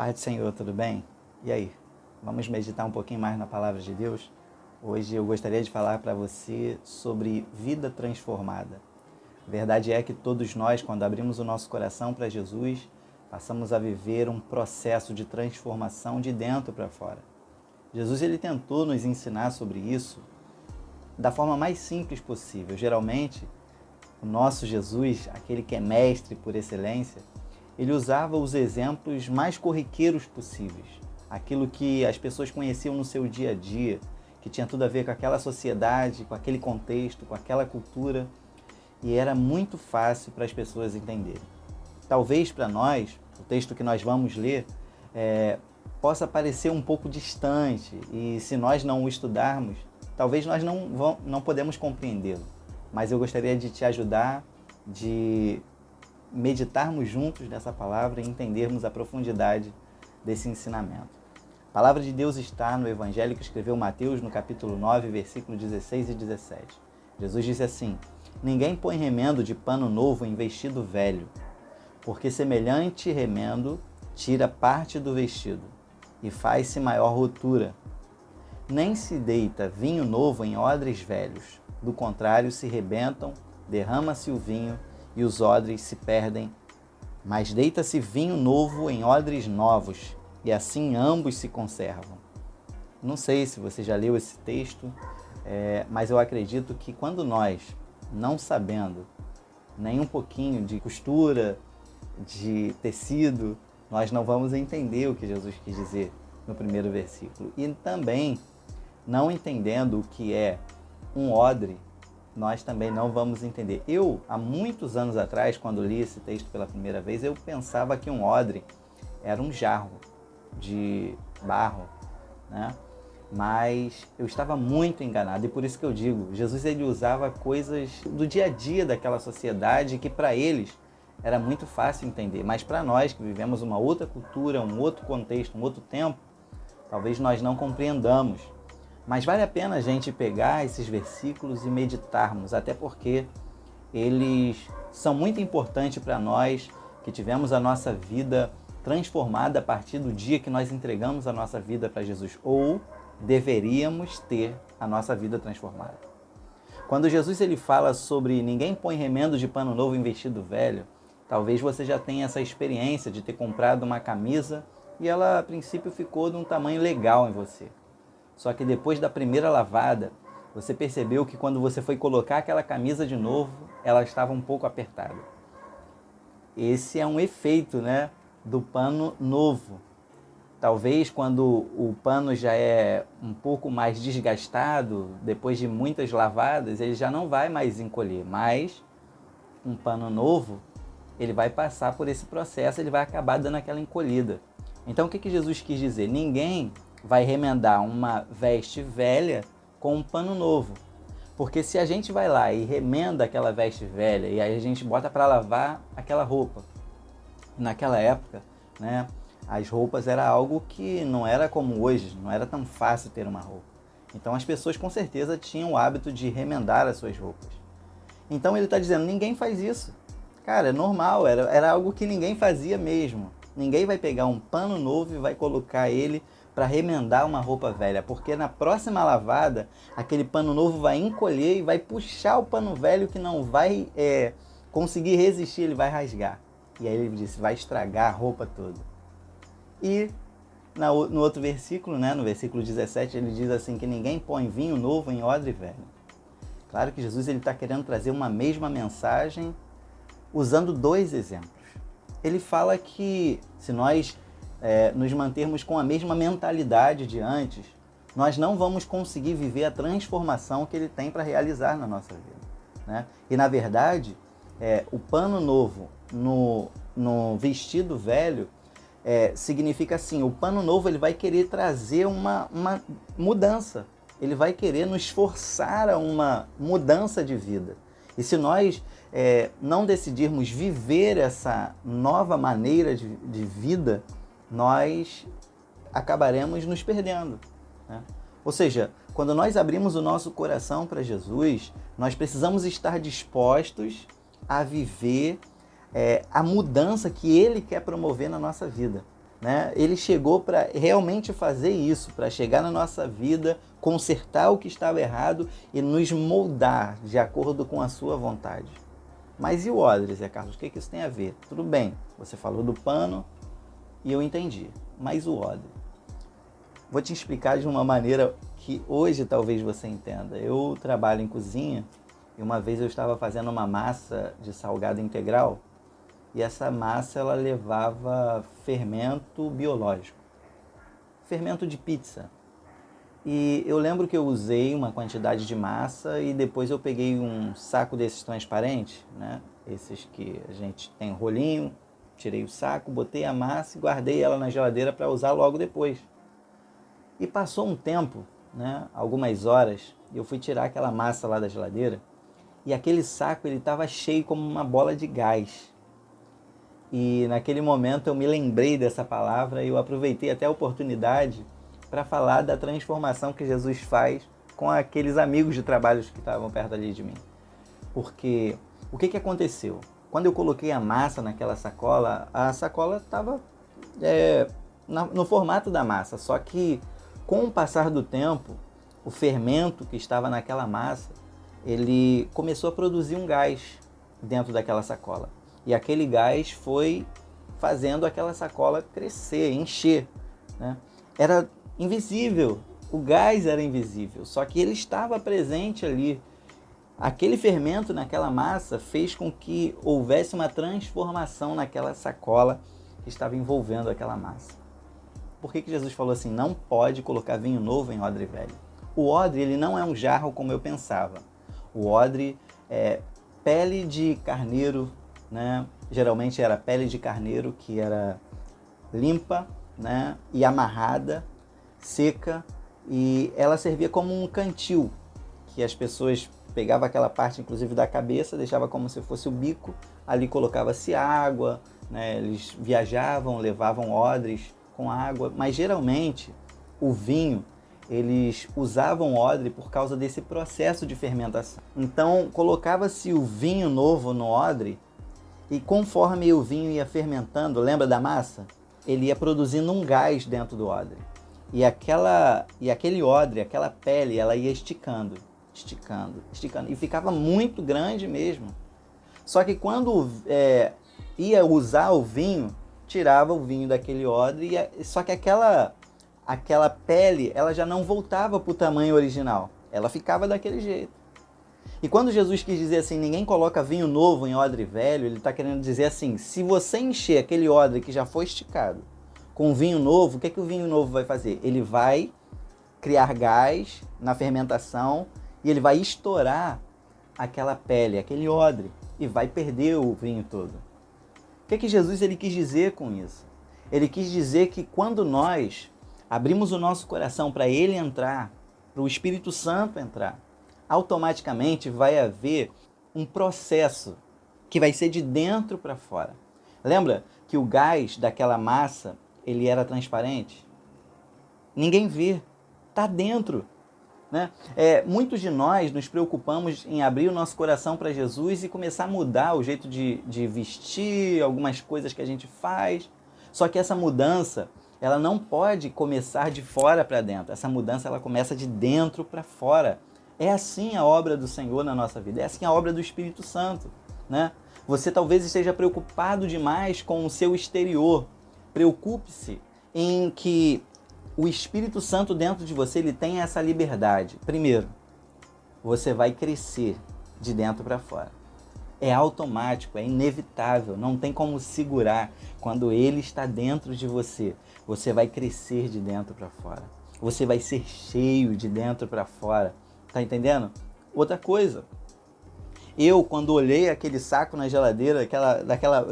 Paz do Senhor, tudo bem? E aí? Vamos meditar um pouquinho mais na Palavra de Deus? Hoje eu gostaria de falar para você sobre vida transformada. A verdade é que todos nós, quando abrimos o nosso coração para Jesus, passamos a viver um processo de transformação de dentro para fora. Jesus ele tentou nos ensinar sobre isso da forma mais simples possível. Geralmente, o nosso Jesus, aquele que é mestre por excelência, ele usava os exemplos mais corriqueiros possíveis. Aquilo que as pessoas conheciam no seu dia a dia, que tinha tudo a ver com aquela sociedade, com aquele contexto, com aquela cultura, e era muito fácil para as pessoas entenderem. Talvez para nós, o texto que nós vamos ler, possa parecer um pouco distante, e se nós não o estudarmos, talvez nós não podemos compreendê-lo. Mas eu gostaria de te ajudar, de meditarmos juntos nessa palavra e entendermos a profundidade desse ensinamento. A palavra de Deus está no Evangelho que escreveu Mateus, no capítulo 9, versículo 16 e 17. Jesus disse assim: "Ninguém põe remendo de pano novo em vestido velho, porque semelhante remendo tira parte do vestido e faz-se maior rotura. Nem se deita vinho novo em odres velhos, do contrário se rebentam, derrama-se o vinho e os odres se perdem, mas deita-se vinho novo em odres novos, e assim ambos se conservam." Não sei se você já leu esse texto, mas eu acredito que quando nós, não sabendo nem um pouquinho de costura, de tecido, nós não vamos entender o que Jesus quis dizer no primeiro versículo. E também, não entendendo o que é um odre, nós também não vamos entender. Eu, há muitos anos atrás, quando li esse texto pela primeira vez, eu pensava que um odre era um jarro de barro, né? Mas eu estava muito enganado, e por isso que eu digo, Jesus ele usava coisas do dia a dia daquela sociedade que para eles era muito fácil entender, mas para nós que vivemos uma outra cultura, um outro contexto, um outro tempo, talvez nós não compreendamos. Mas vale a pena a gente pegar esses versículos e meditarmos, até porque eles são muito importantes para nós que tivemos a nossa vida transformada a partir do dia que nós entregamos a nossa vida para Jesus, ou deveríamos ter a nossa vida transformada. Quando Jesus ele fala sobre ninguém põe remendo de pano novo em vestido velho, talvez você já tenha essa experiência de ter comprado uma camisa e ela a princípio ficou de um tamanho legal em você. Só que depois da primeira lavada, você percebeu que quando você foi colocar aquela camisa de novo, ela estava um pouco apertada. Esse é um efeito, né, do pano novo. Talvez quando o pano já é um pouco mais desgastado, depois de muitas lavadas, ele já não vai mais encolher. Mas um pano novo, ele vai passar por esse processo, ele vai acabar dando aquela encolhida. Então o que Jesus quis dizer? Ninguém vai remendar uma veste velha com um pano novo. Porque se a gente vai lá e remenda aquela veste velha e aí a gente bota para lavar aquela roupa, naquela época, né, as roupas era algo que não era como hoje, não era tão fácil ter uma roupa. Então as pessoas com certeza tinham o hábito de remendar as suas roupas. Então ele está dizendo, ninguém faz isso. Cara, é normal, era algo que ninguém fazia mesmo. Ninguém vai pegar um pano novo e vai colocar ele para remendar uma roupa velha, porque na próxima lavada, aquele pano novo vai encolher e vai puxar o pano velho que não vai conseguir resistir, ele vai rasgar. E aí ele disse, vai estragar a roupa toda. E no outro versículo, né, no versículo 17, ele diz assim, que ninguém põe vinho novo em odre velho. Claro que Jesus está querendo trazer uma mesma mensagem usando dois exemplos. Ele fala que se nós nos mantermos com a mesma mentalidade de antes, nós não vamos conseguir viver a transformação que ele tem para realizar na nossa vida, né? E na verdade, o pano novo no vestido velho significa assim, o pano novo ele vai querer trazer uma mudança, ele vai querer nos forçar a uma mudança de vida. E se nós não decidirmos viver essa nova maneira de vida, nós acabaremos nos perdendo, né? Ou seja, quando nós abrimos o nosso coração para Jesus, nós precisamos estar dispostos a viver a mudança que Ele quer promover na nossa vida. né? Ele chegou para realmente fazer isso, para chegar na nossa vida, consertar o que estava errado e nos moldar de acordo com a sua vontade. Mas e o odre, Zé Carlos? O que isso tem a ver? Tudo bem, você falou do pano e eu entendi. Mas o odre? Vou te explicar de uma maneira que hoje talvez você entenda. Eu trabalho em cozinha e uma vez eu estava fazendo uma massa de salgado integral e essa massa ela levava fermento biológico, fermento de pizza. E eu lembro que eu usei uma quantidade de massa e depois eu peguei um saco desses transparentes, né? Esses que a gente tem rolinho, tirei o saco, botei a massa e guardei ela na geladeira para usar logo depois. E passou um tempo, né? Algumas horas, e eu fui tirar aquela massa lá da geladeira e aquele saco ele estava cheio como uma bola de gás. E naquele momento eu me lembrei dessa palavra e eu aproveitei até a oportunidade para falar da transformação que Jesus faz com aqueles amigos de trabalho que estavam perto ali de mim. Porque o que aconteceu? Quando eu coloquei a massa naquela sacola, a sacola estava no formato da massa, só que com o passar do tempo, o fermento que estava naquela massa, ele começou a produzir um gás dentro daquela sacola. E aquele gás foi fazendo aquela sacola crescer, encher, né? Era invisível, o gás era invisível, só que ele estava presente ali. Aquele fermento naquela massa fez com que houvesse uma transformação naquela sacola que estava envolvendo aquela massa. Por que Jesus falou assim, não pode colocar vinho novo em odre velho? O odre ele não é um jarro como eu pensava. O odre é pele de carneiro, né? Geralmente era pele de carneiro que era limpa, né? E amarrada, seca, e ela servia como um cantil, que as pessoas pegavam aquela parte, inclusive da cabeça, deixava como se fosse o bico, ali colocava-se água, né? Eles viajavam, levavam odres com água, mas geralmente o vinho, eles usavam odre por causa desse processo de fermentação. Então colocava-se o vinho novo no odre e conforme o vinho ia fermentando, lembra da massa? Ele ia produzindo um gás dentro do odre. E aquele odre, aquela pele, ela ia esticando, e ficava muito grande mesmo. Só que quando ia usar o vinho, tirava o vinho daquele odre, só que aquela pele, ela já não voltava para o tamanho original. Ela ficava daquele jeito. E quando Jesus quis dizer assim, ninguém coloca vinho novo em odre velho, ele está querendo dizer assim, se você encher aquele odre que já foi esticado com vinho novo, o que o vinho novo vai fazer? Ele vai criar gás na fermentação e ele vai estourar aquela pele, aquele odre, e vai perder o vinho todo. O que Jesus ele quis dizer com isso? Ele quis dizer que quando nós abrimos o nosso coração para ele entrar, para o Espírito Santo entrar, automaticamente vai haver um processo que vai ser de dentro para fora. Lembra que o gás daquela massa, ele era transparente? Ninguém vê, está dentro. Né? Muitos de nós nos preocupamos em abrir o nosso coração para Jesus e começar a mudar o jeito de vestir, algumas coisas que a gente faz. Só que essa mudança, ela não pode começar de fora para dentro. Essa mudança ela começa de dentro para fora. É assim a obra do Senhor na nossa vida, é assim a obra do Espírito Santo. Né? Você talvez esteja preocupado demais com o seu exterior. Preocupe-se em que o Espírito Santo dentro de você ele tem essa liberdade. Primeiro, você vai crescer de dentro para fora. É automático, é inevitável, não tem como segurar. Quando ele está dentro de você, você vai crescer de dentro para fora. Você vai ser cheio de dentro para fora. Tá entendendo? Outra coisa, eu quando olhei aquele saco na geladeira,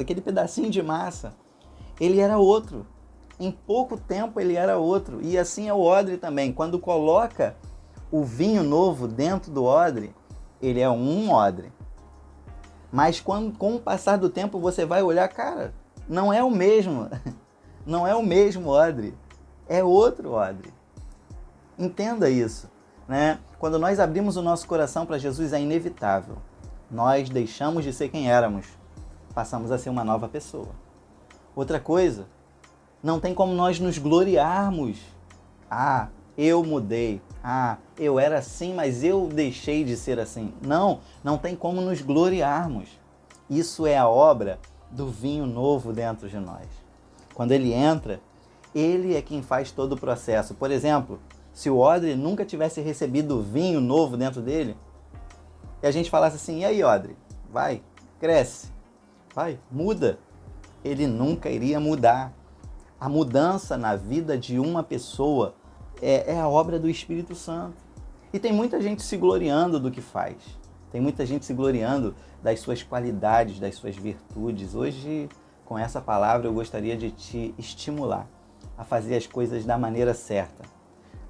aquele pedacinho de massa, ele era outro. Em pouco tempo ele era outro. E assim é o odre também. Quando coloca o vinho novo dentro do odre, ele é um odre. Mas com o passar do tempo você vai olhar, cara, não é o mesmo. Não é o mesmo odre. É outro odre. Entenda isso. Né? Quando nós abrimos o nosso coração para Jesus, é inevitável. Nós deixamos de ser quem éramos. Passamos a ser uma nova pessoa. Outra coisa, Não tem como nós nos gloriarmos. Ah, eu mudei. Ah, eu era assim, mas eu deixei de ser assim. Não tem como nos gloriarmos. Isso é a obra do vinho novo dentro de nós. Quando ele entra, ele é quem faz todo o processo. Por exemplo, se o odre nunca tivesse recebido vinho novo dentro dele, e a gente falasse assim, e aí, odre, vai, cresce, vai, muda. Ele nunca iria mudar. A mudança na vida de uma pessoa é a obra do Espírito Santo. E tem muita gente se gloriando do que faz. Tem muita gente se gloriando das suas qualidades, das suas virtudes. Hoje, com essa palavra, eu gostaria de te estimular a fazer as coisas da maneira certa.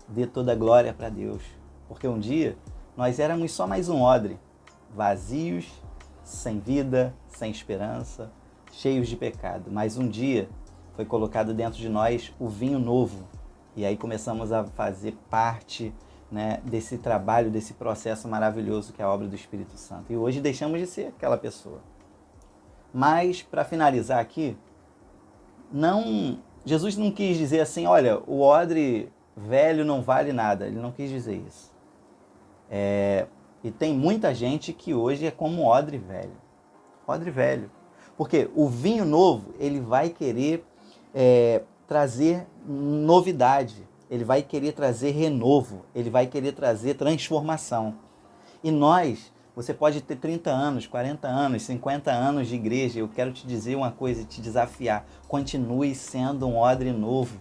Dê toda a glória para Deus. Porque um dia nós éramos só mais um odre, vazios, sem vida, sem esperança, cheios de pecado. Mas um dia foi colocado dentro de nós o vinho novo. E aí começamos a fazer parte, né, desse trabalho, desse processo maravilhoso que é a obra do Espírito Santo. E hoje deixamos de ser aquela pessoa. Mas, para finalizar aqui, Jesus não quis dizer assim, olha, o odre velho não vale nada. Ele não quis dizer isso. E tem muita gente que hoje é como odre velho. Odre velho. Porque o vinho novo, ele vai querer trazer novidade, ele vai querer trazer renovo, ele vai querer trazer transformação. E nós, você pode ter 30 anos, 40 anos, 50 anos de igreja, eu quero te dizer uma coisa e te desafiar, continue sendo um odre novo.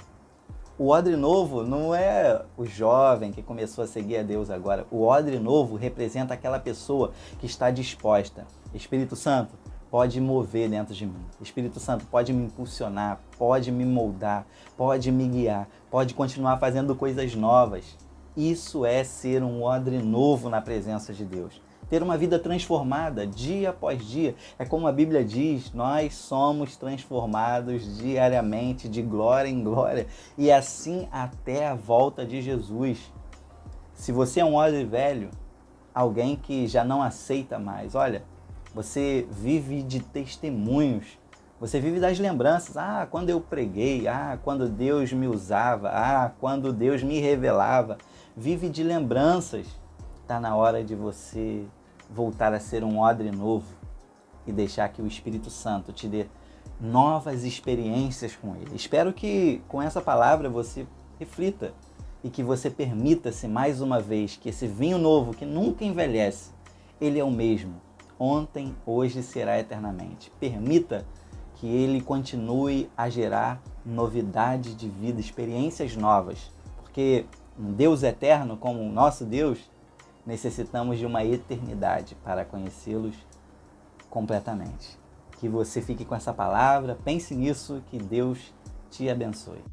O odre novo não é o jovem que começou a seguir a Deus agora. O odre novo representa aquela pessoa que está disposta. Espírito Santo, pode mover dentro de mim. Espírito Santo pode me impulsionar, pode me moldar, pode me guiar, pode continuar fazendo coisas novas. Isso é ser um odre novo na presença de Deus. Ter uma vida transformada dia após dia. É como a Bíblia diz, nós somos transformados diariamente, de glória em glória, e assim até a volta de Jesus. Se você é um odre velho, alguém que já não aceita mais, olha, você vive de testemunhos, você vive das lembranças. Ah, quando eu preguei, ah, quando Deus me usava, ah, quando Deus me revelava. Vive de lembranças. Está na hora de você voltar a ser um odre novo e deixar que o Espírito Santo te dê novas experiências com Ele. Espero que com essa palavra você reflita e que você permita-se mais uma vez que esse vinho novo que nunca envelhece, ele é o mesmo. Ontem, hoje será eternamente. Permita que ele continue a gerar novidade de vida, experiências novas. Porque um Deus eterno como o nosso Deus, necessitamos de uma eternidade para conhecê-los completamente. Que você fique com essa palavra, pense nisso, que Deus te abençoe.